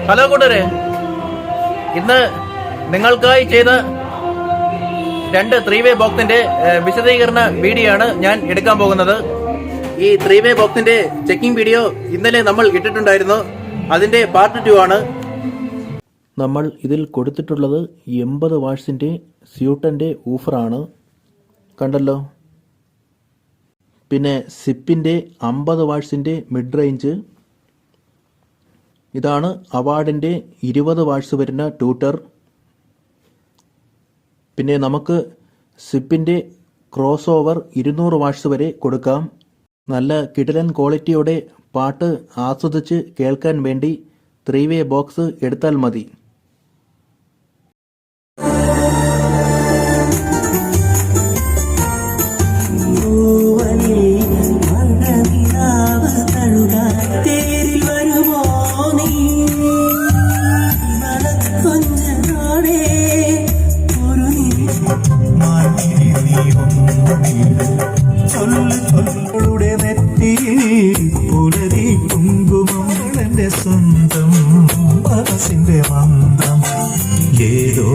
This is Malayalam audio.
ഹലോ കൂട്ടരെ, ഇന്ന് നിങ്ങൾക്കായി ചെയ്ത 2 3-വേ ബോക്സിന്റെ വിശദീകരണ വീഡിയോ ആണ് ഞാൻ എടുക്കാൻ പോകുന്നത്. ഈ 3-വേ ബോക്സിന്റെ ചെക്കിംഗ് വീഡിയോ ഇന്നലെ നമ്മൾ ഇട്ടിട്ടുണ്ടായിരുന്നു. അതിന്റെ പാർട്ട് 2 ആണ്. നമ്മൾ ഇതിൽ കൊടുത്തിട്ടുള്ളത് 80 വാട്ട്സിന്റെ സ്യൂട്ടന്റെ ഊഫറാണ്, കണ്ടല്ലോ. പിന്നെ സിപ്പിന്റെ 50 വാട്ട്സിന്റെ മിഡ് റേഞ്ച്. ഇതാണ് അവാർഡിന്റെ 20 വാട്ട്സ് വരുന്ന ട്യൂട്ടർ. പിന്നെ നമുക്ക് സിപ്പിന്റെ ക്രോസ് ഓവർ 200 വാട്ട്സ് വരെ കൊടുക്കാം. നല്ല കിടിലൻ ക്വാളിറ്റിയോടെ പാട്ട് ആസ്വദിച്ച് കേൾക്കാൻ വേണ്ടി 3-വേ ബോക്സ് എടുത്താൽ മതി. പുലരി കുങ്കുമം എന്റെ സ്വന്തം മനസ്സിന്റെ മന്ത്രം ഏതോ